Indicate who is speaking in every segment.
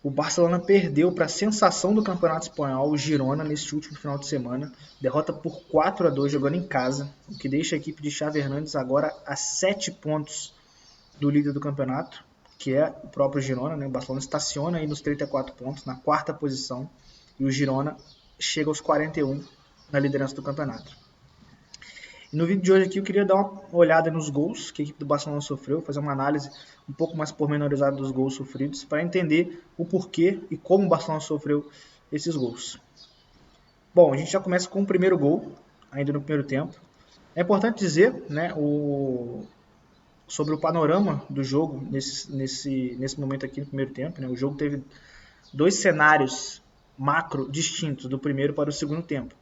Speaker 1: O Barcelona perdeu para a sensação do Campeonato Espanhol, o Girona, neste último final de semana. Derrota por 4-2 jogando em casa, o que deixa a equipe de Xavi Hernandes agora a 7 pontos do líder do campeonato, que é o próprio Girona. Né? O Barcelona estaciona aí nos 34 pontos, na quarta posição, e o Girona chega aos 41 na liderança do campeonato. E no vídeo de hoje aqui eu queria dar uma olhada nos gols que a equipe do Barcelona sofreu, fazer uma análise um pouco mais pormenorizada dos gols sofridos, para entender o porquê e como o Barcelona sofreu esses gols. Bom, a gente já começa com o primeiro gol, ainda no primeiro tempo. É importante dizer, né, sobre o panorama do jogo nesse momento aqui no primeiro tempo. Né? O jogo teve dois cenários macro distintos do primeiro para o segundo tempo.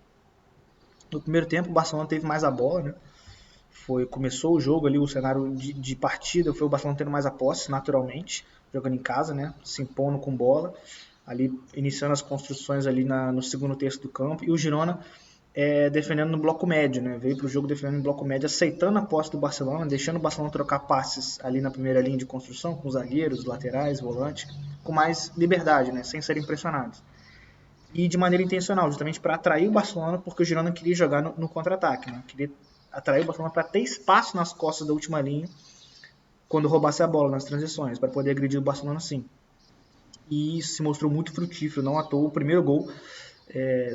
Speaker 1: No primeiro tempo o Barcelona teve mais a bola, né? Começou o jogo ali, o cenário de partida foi o Barcelona tendo mais a posse, naturalmente, jogando em casa, né? Se impondo com bola, ali iniciando as construções ali no segundo terço do campo, e o Girona defendendo no bloco médio, né? Veio para o jogo defendendo no bloco médio, aceitando a posse do Barcelona, deixando o Barcelona trocar passes ali na primeira linha de construção, com os zagueiros, laterais, volantes, com mais liberdade, né? Sem serem pressionados. E de maneira intencional, justamente para atrair o Barcelona, porque o Girona queria jogar no contra-ataque, né? Queria atrair o Barcelona para ter espaço nas costas da última linha quando roubasse a bola nas transições, para poder agredir o Barcelona assim. E isso se mostrou muito frutífero, não à toa. O primeiro gol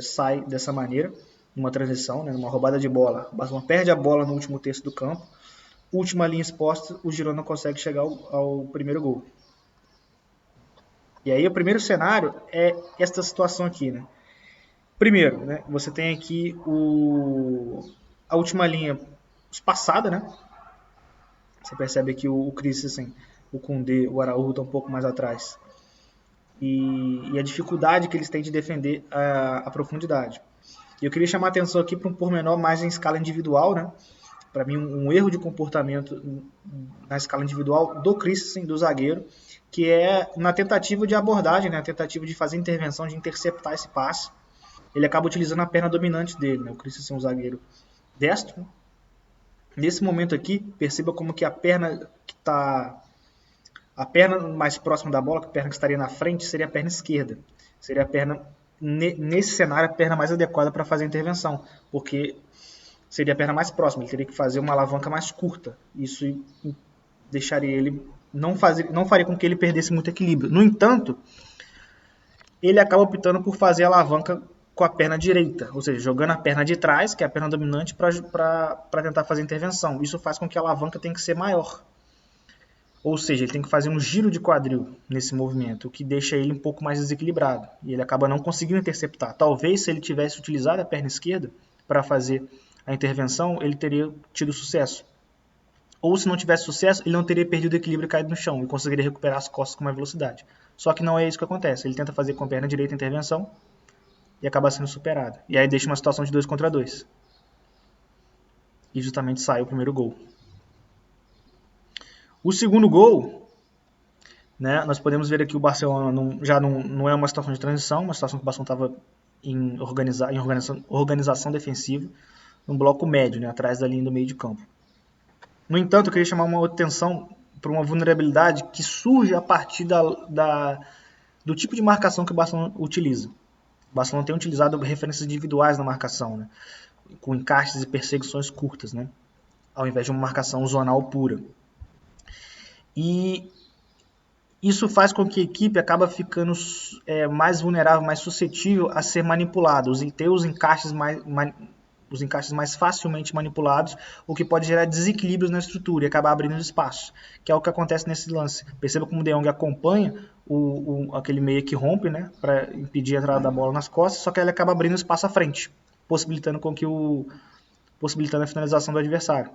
Speaker 1: sai dessa maneira, numa transição, né, numa roubada de bola. O Barcelona perde a bola no último terço do campo, última linha exposta, o Girona consegue chegar ao primeiro gol. E aí o primeiro cenário é esta situação aqui, né? Primeiro, né, você tem aqui a última linha espaçada, né? Você percebe que o Christensen, o Koundé, o Araújo estão um pouco mais atrás. E a dificuldade que eles têm de defender a profundidade. E eu queria chamar a atenção aqui para um pormenor mais em escala individual, né? Para mim, um erro de comportamento na escala individual do Christensen, do zagueiro, que é na tentativa de abordagem, né? Na tentativa de fazer intervenção, de interceptar esse passe. Ele acaba utilizando a perna dominante dele, né? O Christensen é um zagueiro destro. Nesse momento aqui, perceba como que a perna mais próxima da bola, a perna que estaria na frente, seria a perna esquerda. Seria a perna, nesse cenário, a perna mais adequada para fazer a intervenção, porque seria a perna mais próxima, ele teria que fazer uma alavanca mais curta. Isso deixaria ele, não faria com que ele perdesse muito equilíbrio. No entanto, ele acaba optando por fazer a alavanca com a perna direita, ou seja, jogando a perna de trás, que é a perna dominante, para tentar fazer a intervenção. Isso faz com que a alavanca tenha que ser maior. Ou seja, ele tem que fazer um giro de quadril nesse movimento, o que deixa ele um pouco mais desequilibrado. E ele acaba não conseguindo interceptar. Talvez, se ele tivesse utilizado a perna esquerda para fazer a intervenção, ele teria tido sucesso. Ou se não tivesse sucesso, ele não teria perdido o equilíbrio e caído no chão e conseguiria recuperar as costas com mais velocidade. Só que não é isso que acontece. Ele tenta fazer com a perna direita a intervenção e acaba sendo superado. E aí deixa uma situação de 2 contra 2. E justamente sai o primeiro gol. O segundo gol, né, nós podemos ver aqui o Barcelona já não é uma situação de transição, uma situação que o Barcelona estava em organização defensiva, num bloco médio, né, atrás da linha do meio de campo. No entanto, eu queria chamar uma atenção para uma vulnerabilidade que surge a partir do tipo de marcação que o Barcelona utiliza. O Barcelona tem utilizado referências individuais na marcação, né, com encaixes e perseguições curtas, né, ao invés de uma marcação zonal pura. E isso faz com que a equipe acabe ficando mais vulnerável, mais suscetível a ser manipulada, ter os encaixes mais facilmente manipulados, o que pode gerar desequilíbrios na estrutura e acabar abrindo espaço, que é o que acontece nesse lance. Perceba como o De Jong acompanha aquele meia que rompe, né, para impedir a entrada da bola nas costas, só que ele acaba abrindo espaço à frente, possibilitando a finalização do adversário.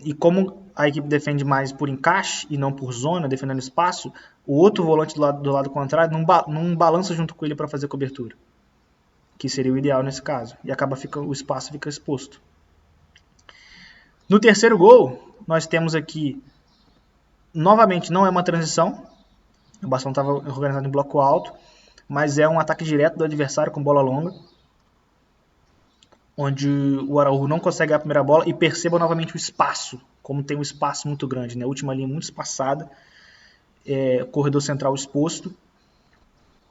Speaker 1: E como a equipe defende mais por encaixe e não por zona, defendendo espaço, o outro volante do lado contrário não balança junto com ele para fazer cobertura, que seria o ideal nesse caso, e o espaço fica exposto. No terceiro gol, nós temos aqui, novamente, não é uma transição, o Barcelona estava organizado em bloco alto, mas é um ataque direto do adversário com bola longa, onde o Araújo não consegue a primeira bola, e perceba novamente o espaço, como tem um espaço muito grande, né? A última linha muito espaçada, corredor central exposto.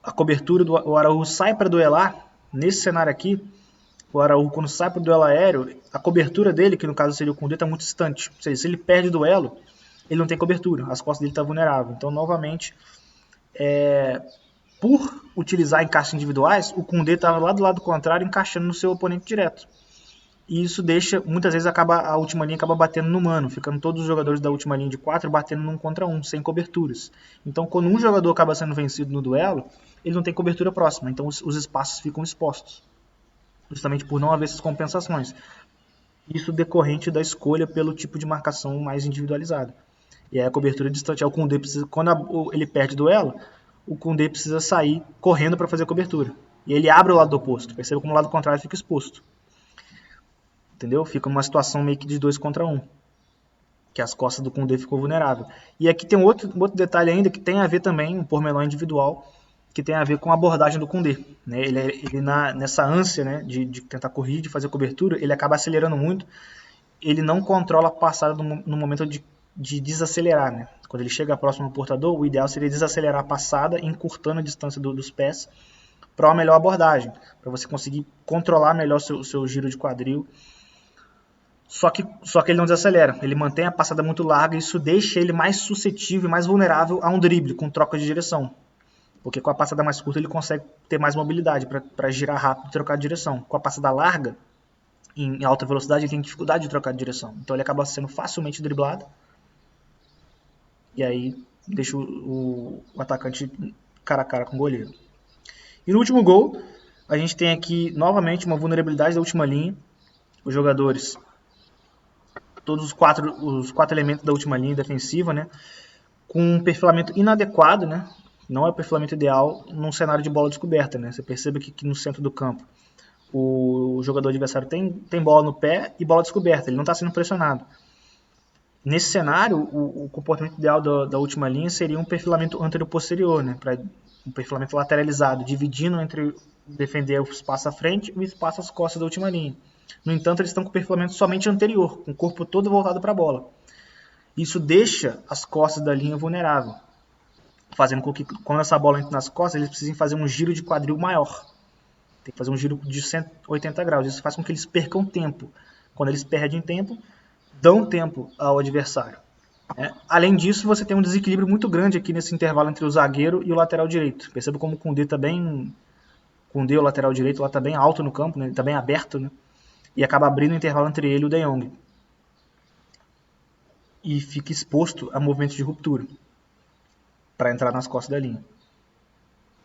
Speaker 1: A cobertura o Araújo sai para duelar. Nesse cenário aqui, o Araújo, quando sai para o duelo aéreo, a cobertura dele, que no caso seria o Koundé, está muito distante. Ou seja, se ele perde o duelo, ele não tem cobertura, as costas dele estão vulneráveis. Então, novamente, por utilizar encaixes individuais, o Koundé estava lá do lado contrário, encaixando no seu oponente direto. E isso deixa, muitas vezes a última linha acaba batendo no mano, ficando todos os jogadores da última linha de 4 batendo num contra um, sem coberturas. Então, quando um jogador acaba sendo vencido no duelo, ele não tem cobertura próxima, então os espaços ficam expostos, justamente por não haver essas compensações. Isso decorrente da escolha pelo tipo de marcação mais individualizada. E aí a cobertura distante, o Koundé precisa, quando ele perde o duelo, o Koundé precisa sair correndo para fazer a cobertura. E ele abre o lado oposto, perceba como o lado contrário fica exposto. Entendeu? Fica uma situação meio que de 2 contra 1. Que as costas do Koundé ficou vulnerável. E aqui tem outro detalhe ainda que tem a ver também, um pormenor individual, que tem a ver com a abordagem do Koundé. Né? Ele nessa ânsia, né, de tentar correr, de fazer cobertura, ele acaba acelerando muito. Ele não controla a passada no momento de desacelerar. Né? Quando ele chega próximo ao portador, o ideal seria desacelerar a passada, encurtando a distância dos pés para uma melhor abordagem, para você conseguir controlar melhor o seu giro de quadril. Só que ele não desacelera, ele mantém a passada muito larga e isso deixa ele mais suscetível, mais vulnerável a um drible com troca de direção. Porque com a passada mais curta ele consegue ter mais mobilidade para girar rápido e trocar de direção. Com a passada larga, em alta velocidade, ele tem dificuldade de trocar de direção. Então ele acaba sendo facilmente driblado. E aí deixa o atacante cara a cara com o goleiro. E no último gol, a gente tem aqui novamente uma vulnerabilidade da última linha. Os jogadores, todos os quatro elementos da última linha defensiva, né, com um perfilamento inadequado, né, não é o perfilamento ideal num cenário de bola descoberta. Né, você percebe que no centro do campo o jogador adversário tem bola no pé e bola descoberta, ele não está sendo pressionado. Nesse cenário, o comportamento ideal da última linha seria um perfilamento anterior-posterior, né, um perfilamento lateralizado, dividindo entre defender o espaço à frente e o espaço às costas da última linha. No entanto, eles estão com o perfilamento somente anterior, com o corpo todo voltado para a bola. Isso deixa as costas da linha vulnerável, fazendo com que, quando essa bola entra nas costas, eles precisem fazer um giro de quadril maior. Tem que fazer um giro de 180 graus. Isso faz com que eles percam tempo. Quando eles perdem tempo, dão tempo ao adversário. Além disso, você tem um desequilíbrio muito grande aqui nesse intervalo entre o zagueiro e o lateral direito. Perceba como o Koundé está bem... Koundé, o lateral direito, lá está bem alto no campo, né? Ele está bem aberto, né? E acaba abrindo o intervalo entre ele e o De Jong. E fica exposto a movimentos de ruptura para entrar nas costas da linha.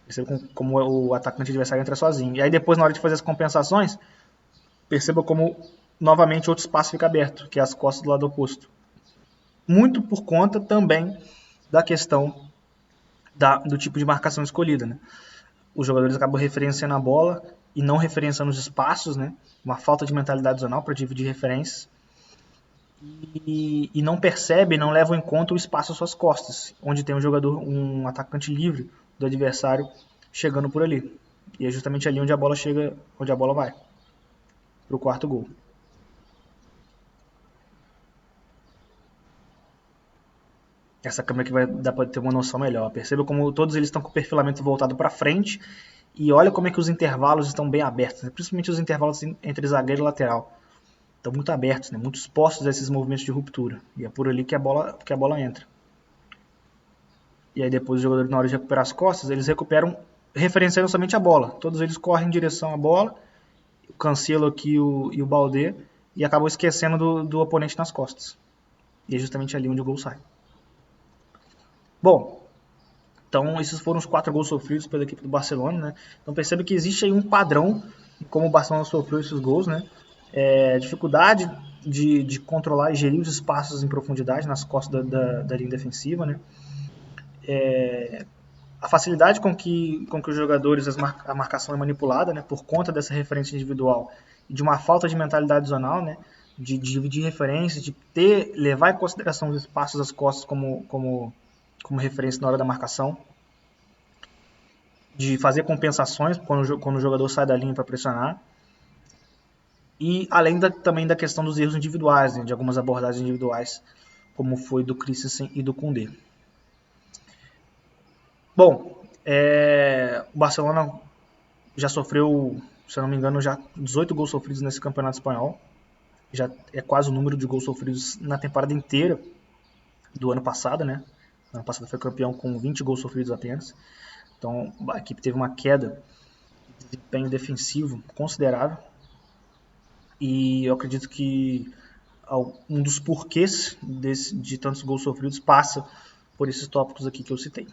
Speaker 1: Perceba como o atacante adversário entra sozinho. E aí depois, na hora de fazer as compensações, perceba como novamente outro espaço fica aberto, que é as costas do lado oposto. Muito por conta também da questão do tipo de marcação escolhida. Né? Os jogadores acabam referenciando a bola e não referenciando os espaços, né? Uma falta de mentalidade zonal para dividir referências. E não percebem, não levam em conta o espaço às suas costas, onde tem um atacante livre do adversário chegando por ali. E é justamente ali onde a bola chega, onde a bola vai para o quarto gol. Essa câmera aqui vai dar para ter uma noção melhor. Perceba como todos eles estão com o perfilamento voltado para frente e olha como é que os intervalos estão bem abertos, né? Principalmente os intervalos entre zagueiro e lateral. Estão muito abertos, né? Muito expostos a esses movimentos de ruptura. E é por ali que a bola entra. E aí depois os jogadores, na hora de recuperar as costas, eles recuperam referenciando somente a bola. Todos eles correm em direção à bola, o Cancelo aqui e o Baldé, e acabam esquecendo do oponente nas costas. E é justamente ali onde o gol sai. Bom, então esses foram os 4 gols sofridos pela equipe do Barcelona, né? Então percebe que existe aí um padrão em como o Barcelona sofreu esses gols, né? Dificuldade de controlar e gerir os espaços em profundidade nas costas da linha defensiva, né? A facilidade com que os jogadores, a marcação é manipulada, né? Por conta dessa referência individual e de uma falta de mentalidade zonal, né? De dividir referências, de levar em consideração os espaços às costas como referência na hora da marcação, de fazer compensações quando o jogador sai da linha para pressionar, e além também da questão dos erros individuais, né, de algumas abordagens individuais, como foi do Christensen e do Koundé. Bom, o Barcelona já sofreu, se eu não me engano, já 18 gols sofridos nesse campeonato espanhol. Já é quase o número de gols sofridos na temporada inteira do ano passado, né? No ano passado foi campeão com 20 gols sofridos apenas. Então a equipe teve uma queda de desempenho defensivo considerável. E eu acredito que um dos porquês de tantos gols sofridos passa por esses tópicos aqui que eu citei.